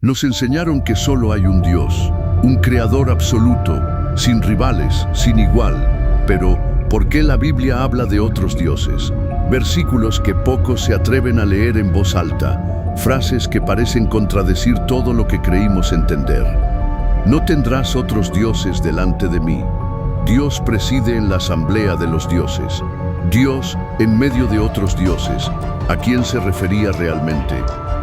Nos enseñaron que solo hay un Dios, un creador absoluto, sin rivales, sin igual. Pero, ¿por qué la Biblia habla de otros dioses? Versículos que pocos se atreven a leer en voz alta, frases que parecen contradecir todo lo que creímos entender. No tendrás otros dioses delante de mí. Dios preside en la asamblea de los dioses. Dios en medio de otros dioses. ¿A quién se refería realmente?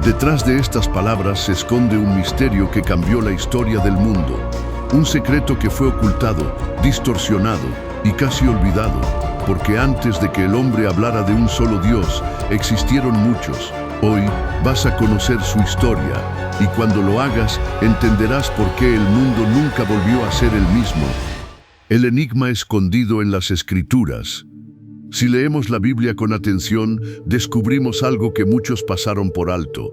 Detrás de estas palabras se esconde un misterio que cambió la historia del mundo. Un secreto que fue ocultado, distorsionado y casi olvidado, porque antes de que el hombre hablara de un solo Dios, existieron muchos. Hoy vas a conocer su historia, y cuando lo hagas, entenderás por qué el mundo nunca volvió a ser el mismo. El enigma escondido en las Escrituras. Si leemos la Biblia con atención, descubrimos algo que muchos pasaron por alto.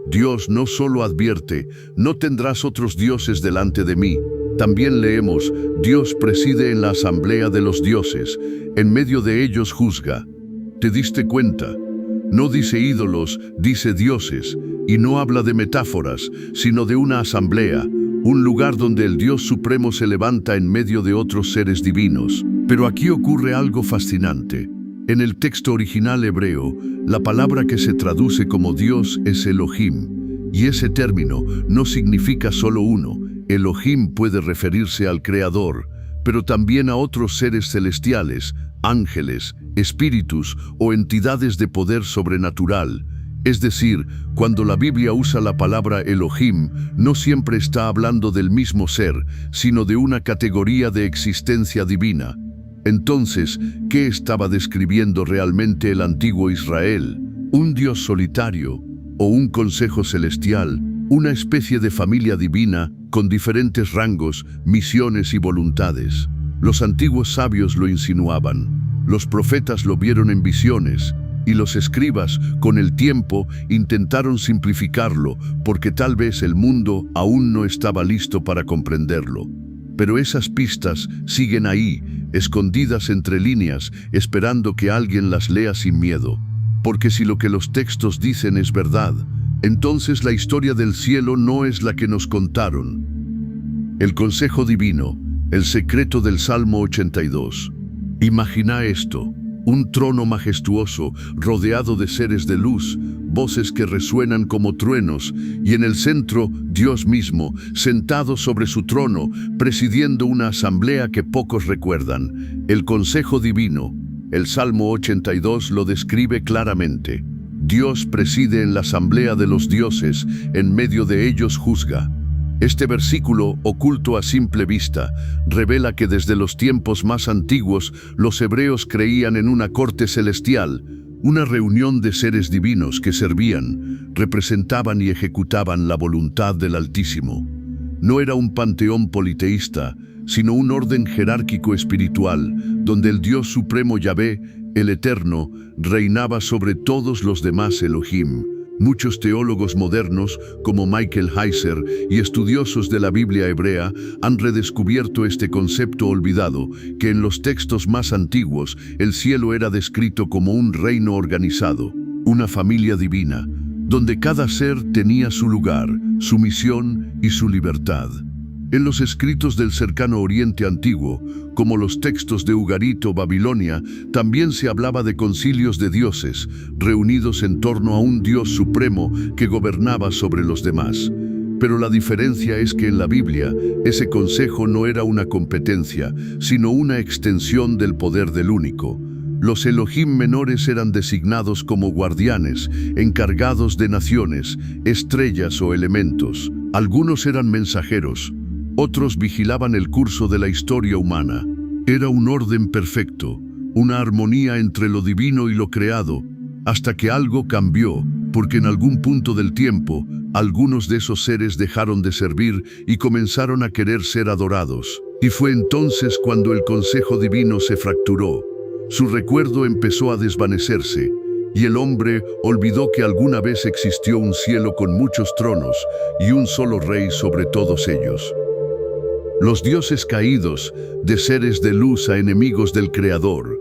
Dios no solo advierte, no tendrás otros dioses delante de mí. También leemos, Dios preside en la asamblea de los dioses, en medio de ellos juzga. ¿Te diste cuenta? No dice ídolos, dice dioses, y no habla de metáforas, sino de una asamblea, un lugar donde el Dios Supremo se levanta en medio de otros seres divinos. Pero aquí ocurre algo fascinante. En el texto original hebreo, la palabra que se traduce como Dios es Elohim, y ese término no significa solo uno. Elohim puede referirse al Creador, pero también a otros seres celestiales, ángeles, espíritus o entidades de poder sobrenatural. Es decir, cuando la Biblia usa la palabra Elohim, no siempre está hablando del mismo ser, sino de una categoría de existencia divina. Entonces, ¿qué estaba describiendo realmente el antiguo Israel? ¿Un Dios solitario o un consejo celestial? Una especie de familia divina con diferentes rangos, misiones y voluntades. Los antiguos sabios lo insinuaban, los profetas lo vieron en visiones, y los escribas, con el tiempo, intentaron simplificarlo, porque tal vez el mundo aún no estaba listo para comprenderlo. Pero esas pistas siguen ahí, escondidas entre líneas, esperando que alguien las lea sin miedo. Porque si lo que los textos dicen es verdad, entonces la historia del cielo no es la que nos contaron. El consejo divino, el secreto del Salmo 82. Imagina esto, un trono majestuoso rodeado de seres de luz, voces que resuenan como truenos, y en el centro, Dios mismo, sentado sobre su trono, presidiendo una asamblea que pocos recuerdan. El consejo divino, el Salmo 82 lo describe claramente. Dios preside en la asamblea de los dioses, en medio de ellos juzga. Este versículo, oculto a simple vista, revela que desde los tiempos más antiguos los hebreos creían en una corte celestial, una reunión de seres divinos que servían, representaban y ejecutaban la voluntad del Altísimo. No era un panteón politeísta, sino un orden jerárquico espiritual, donde el Dios Supremo Yahvé, el Eterno, reinaba sobre todos los demás Elohim. Muchos teólogos modernos, como Michael Heiser y estudiosos de la Biblia hebrea, han redescubierto este concepto olvidado, que en los textos más antiguos el cielo era descrito como un reino organizado, una familia divina, donde cada ser tenía su lugar, su misión y su libertad. En los escritos del cercano Oriente Antiguo, como los textos de Ugarit o Babilonia, también se hablaba de concilios de dioses, reunidos en torno a un Dios supremo que gobernaba sobre los demás. Pero la diferencia es que en la Biblia, ese consejo no era una competencia, sino una extensión del poder del único. Los Elohim menores eran designados como guardianes, encargados de naciones, estrellas o elementos. Algunos eran mensajeros, otros vigilaban el curso de la historia humana. Era un orden perfecto, una armonía entre lo divino y lo creado, hasta que algo cambió, porque en algún punto del tiempo, algunos de esos seres dejaron de servir y comenzaron a querer ser adorados. Y fue entonces cuando el consejo divino se fracturó. Su recuerdo empezó a desvanecerse, y el hombre olvidó que alguna vez existió un cielo con muchos tronos y un solo rey sobre todos ellos. Los dioses caídos, de seres de luz a enemigos del Creador.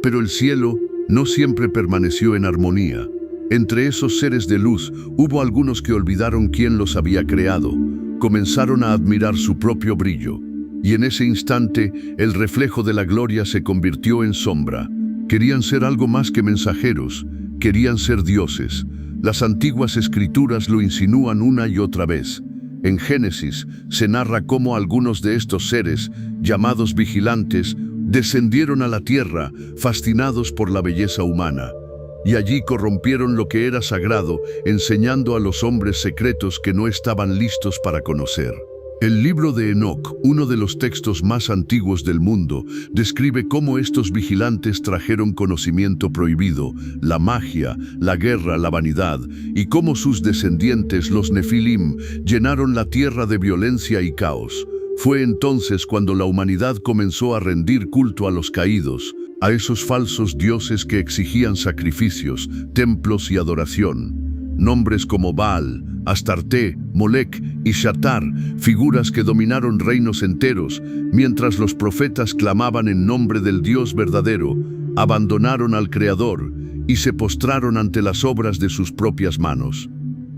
Pero el cielo no siempre permaneció en armonía. Entre esos seres de luz hubo algunos que olvidaron quién los había creado. Comenzaron a admirar su propio brillo, y en ese instante el reflejo de la gloria se convirtió en sombra. Querían ser algo más que mensajeros, querían ser dioses. Las antiguas escrituras lo insinúan una y otra vez. En Génesis se narra cómo algunos de estos seres, llamados vigilantes, descendieron a la tierra, fascinados por la belleza humana. Y allí corrompieron lo que era sagrado, enseñando a los hombres secretos que no estaban listos para conocer. El libro de Enoc, uno de los textos más antiguos del mundo, describe cómo estos vigilantes trajeron conocimiento prohibido, la magia, la guerra, la vanidad, y cómo sus descendientes, los Nefilim, llenaron la tierra de violencia y caos. Fue entonces cuando la humanidad comenzó a rendir culto a los caídos, a esos falsos dioses que exigían sacrificios, templos y adoración. Nombres como Baal, Astarte, Molec y Shatar, figuras que dominaron reinos enteros, mientras los profetas clamaban en nombre del Dios verdadero, abandonaron al Creador y se postraron ante las obras de sus propias manos.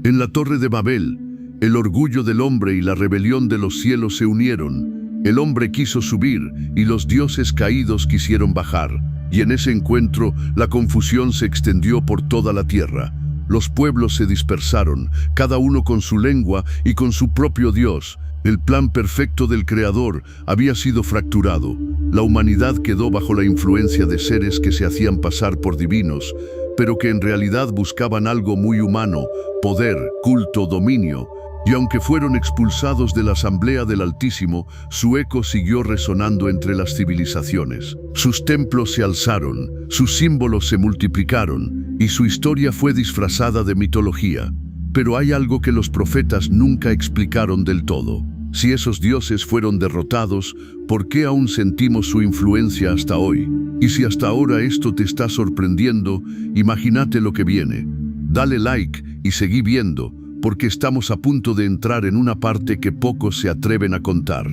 En la Torre de Babel, el orgullo del hombre y la rebelión de los cielos se unieron. El hombre quiso subir y los dioses caídos quisieron bajar, y en ese encuentro la confusión se extendió por toda la tierra. Los pueblos se dispersaron, cada uno con su lengua y con su propio Dios. El plan perfecto del Creador había sido fracturado. La humanidad quedó bajo la influencia de seres que se hacían pasar por divinos, pero que en realidad buscaban algo muy humano: poder, culto, dominio. Y aunque fueron expulsados de la Asamblea del Altísimo, su eco siguió resonando entre las civilizaciones. Sus templos se alzaron, sus símbolos se multiplicaron, y su historia fue disfrazada de mitología. Pero hay algo que los profetas nunca explicaron del todo. Si esos dioses fueron derrotados, ¿por qué aún sentimos su influencia hasta hoy? Y si hasta ahora esto te está sorprendiendo, imagínate lo que viene. Dale like y seguí viendo, porque estamos a punto de entrar en una parte que pocos se atreven a contar.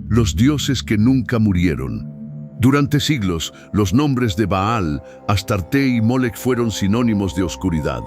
Los dioses que nunca murieron. Durante siglos, los nombres de Baal, Astarte y Molec fueron sinónimos de oscuridad.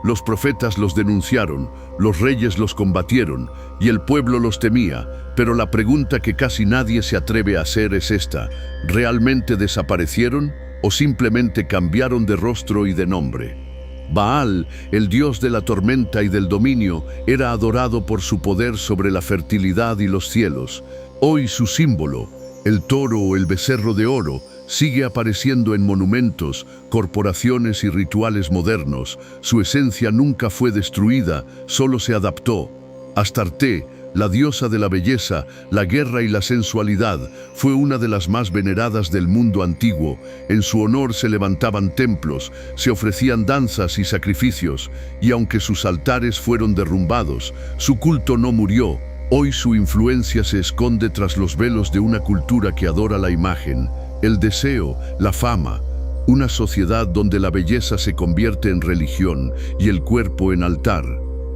Los profetas los denunciaron, los reyes los combatieron, y el pueblo los temía. Pero la pregunta que casi nadie se atreve a hacer es esta: ¿realmente desaparecieron o simplemente cambiaron de rostro y de nombre? Baal, el dios de la tormenta y del dominio, era adorado por su poder sobre la fertilidad y los cielos. Hoy su símbolo, el toro o el becerro de oro, sigue apareciendo en monumentos, corporaciones y rituales modernos. Su esencia nunca fue destruida, solo se adaptó. Astarte, la diosa de la belleza, la guerra y la sensualidad, fue una de las más veneradas del mundo antiguo. En su honor se levantaban templos, se ofrecían danzas y sacrificios, y aunque sus altares fueron derrumbados, su culto no murió. Hoy su influencia se esconde tras los velos de una cultura que adora la imagen, el deseo, la fama. Una sociedad donde la belleza se convierte en religión y el cuerpo en altar.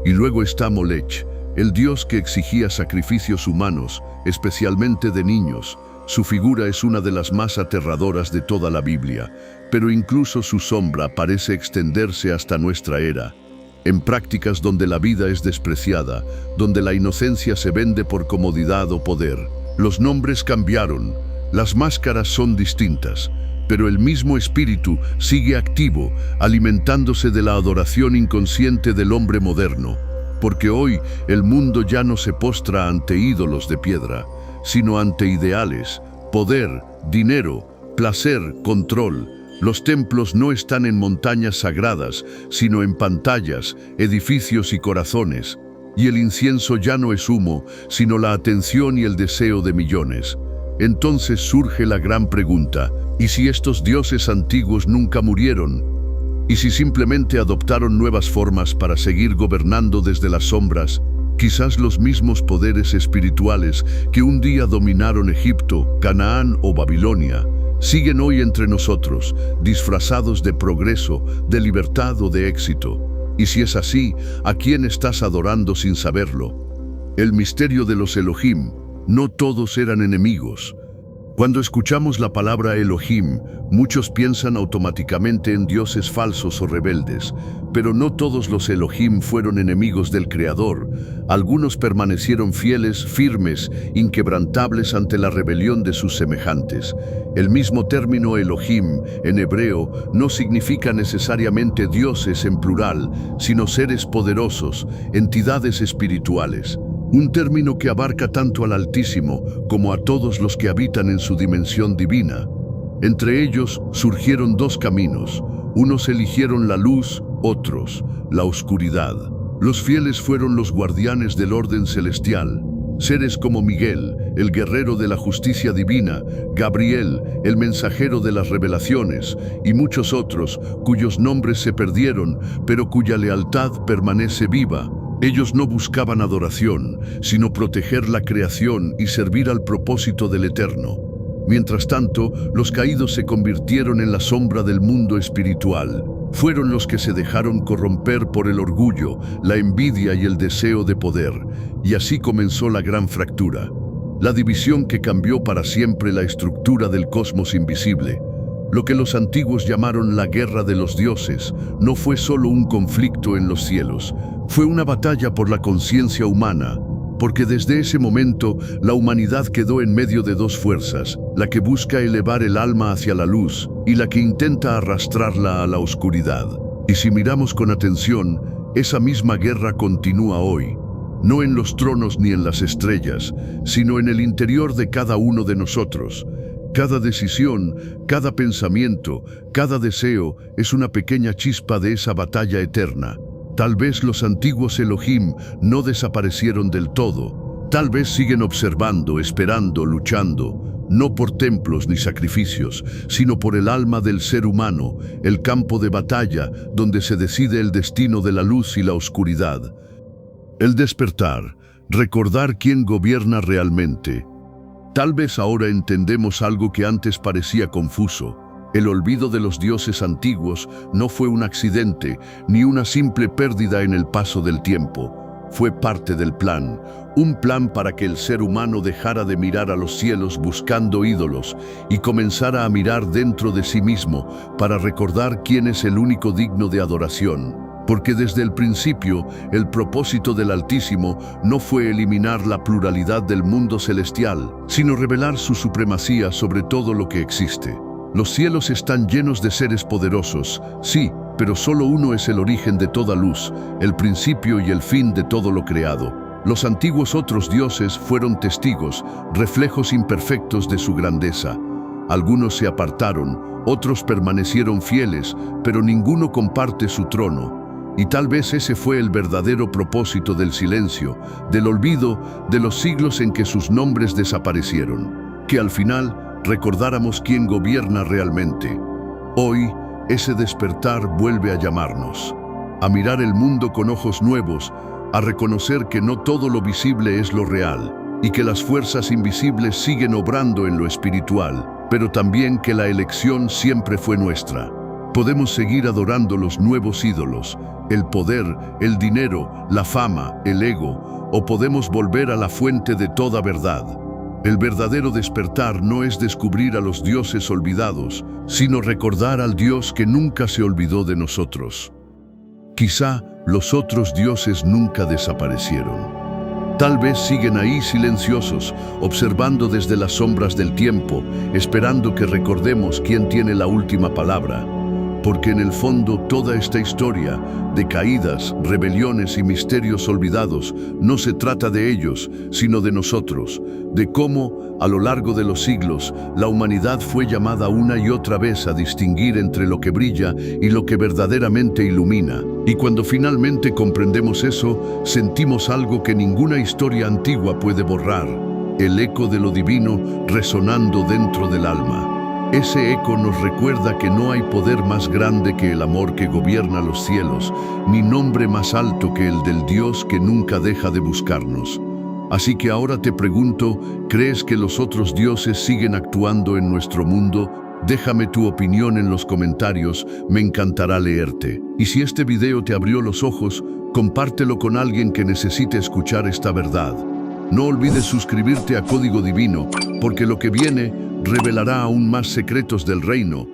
Y luego está Molech, el dios que exigía sacrificios humanos, especialmente de niños. Su figura es una de las más aterradoras de toda la Biblia, pero incluso su sombra parece extenderse hasta nuestra era. En prácticas donde la vida es despreciada, donde la inocencia se vende por comodidad o poder. Los nombres cambiaron, las máscaras son distintas, pero el mismo espíritu sigue activo, alimentándose de la adoración inconsciente del hombre moderno. Porque hoy el mundo ya no se postra ante ídolos de piedra, sino ante ideales, poder, dinero, placer, control. Los templos no están en montañas sagradas, sino en pantallas, edificios y corazones. Y el incienso ya no es humo, sino la atención y el deseo de millones. Entonces surge la gran pregunta: ¿y si estos dioses antiguos nunca murieron? ¿Y si simplemente adoptaron nuevas formas para seguir gobernando desde las sombras? Quizás los mismos poderes espirituales que un día dominaron Egipto, Canaán o Babilonia, siguen hoy entre nosotros, disfrazados de progreso, de libertad o de éxito. Y si es así, ¿a quién estás adorando sin saberlo? El misterio de los Elohim: no todos eran enemigos. Cuando escuchamos la palabra Elohim, muchos piensan automáticamente en dioses falsos o rebeldes, pero no todos los Elohim fueron enemigos del Creador. Algunos permanecieron fieles, firmes, inquebrantables ante la rebelión de sus semejantes. El mismo término Elohim, en hebreo, no significa necesariamente dioses en plural, sino seres poderosos, entidades espirituales. Un término que abarca tanto al Altísimo como a todos los que habitan en su dimensión divina. Entre ellos surgieron dos caminos. Unos eligieron la luz, otros la oscuridad. Los fieles fueron los guardianes del orden celestial. Seres como Miguel, el guerrero de la justicia divina, Gabriel, el mensajero de las revelaciones, y muchos otros cuyos nombres se perdieron, pero cuya lealtad permanece viva. Ellos no buscaban adoración, sino proteger la creación y servir al propósito del Eterno. Mientras tanto, los caídos se convirtieron en la sombra del mundo espiritual. Fueron los que se dejaron corromper por el orgullo, la envidia y el deseo de poder, y así comenzó la gran fractura, la división que cambió para siempre la estructura del cosmos invisible. Lo que los antiguos llamaron la guerra de los dioses no fue solo un conflicto en los cielos, fue una batalla por la conciencia humana, porque desde ese momento la humanidad quedó en medio de dos fuerzas, la que busca elevar el alma hacia la luz y la que intenta arrastrarla a la oscuridad. Y si miramos con atención, esa misma guerra continúa hoy, no en los tronos ni en las estrellas, sino en el interior de cada uno de nosotros. Cada decisión, cada pensamiento, cada deseo es una pequeña chispa de esa batalla eterna. Tal vez los antiguos Elohim no desaparecieron del todo. Tal vez siguen observando, esperando, luchando, no por templos ni sacrificios, sino por el alma del ser humano, el campo de batalla donde se decide el destino de la luz y la oscuridad. El despertar, recordar quién gobierna realmente. Tal vez ahora entendemos algo que antes parecía confuso. El olvido de los dioses antiguos no fue un accidente, ni una simple pérdida en el paso del tiempo. Fue parte del plan, un plan para que el ser humano dejara de mirar a los cielos buscando ídolos y comenzara a mirar dentro de sí mismo para recordar quién es el único digno de adoración. Porque desde el principio, el propósito del Altísimo no fue eliminar la pluralidad del mundo celestial, sino revelar su supremacía sobre todo lo que existe. Los cielos están llenos de seres poderosos, sí, pero solo uno es el origen de toda luz, el principio y el fin de todo lo creado. Los antiguos otros dioses fueron testigos, reflejos imperfectos de su grandeza. Algunos se apartaron, otros permanecieron fieles, pero ninguno comparte su trono. Y tal vez ese fue el verdadero propósito del silencio, del olvido, de los siglos en que sus nombres desaparecieron. Que al final recordáramos quién gobierna realmente. Hoy, ese despertar vuelve a llamarnos, a mirar el mundo con ojos nuevos, a reconocer que no todo lo visible es lo real, y que las fuerzas invisibles siguen obrando en lo espiritual, pero también que la elección siempre fue nuestra. Podemos seguir adorando los nuevos ídolos, el poder, el dinero, la fama, el ego, o podemos volver a la fuente de toda verdad. El verdadero despertar no es descubrir a los dioses olvidados, sino recordar al Dios que nunca se olvidó de nosotros. Quizá los otros dioses nunca desaparecieron. Tal vez siguen ahí silenciosos, observando desde las sombras del tiempo, esperando que recordemos quién tiene la última palabra. Porque en el fondo toda esta historia de caídas, rebeliones y misterios olvidados no se trata de ellos, sino de nosotros, de cómo, a lo largo de los siglos, la humanidad fue llamada una y otra vez a distinguir entre lo que brilla y lo que verdaderamente ilumina. Y cuando finalmente comprendemos eso, sentimos algo que ninguna historia antigua puede borrar, el eco de lo divino resonando dentro del alma. Ese eco nos recuerda que no hay poder más grande que el amor que gobierna los cielos, ni nombre más alto que el del Dios que nunca deja de buscarnos. Así que ahora te pregunto, ¿crees que los otros dioses siguen actuando en nuestro mundo? Déjame tu opinión en los comentarios, me encantará leerte. Y si este video te abrió los ojos, compártelo con alguien que necesite escuchar esta verdad. No olvides suscribirte a Código Divino, porque lo que viene revelará aún más secretos del reino,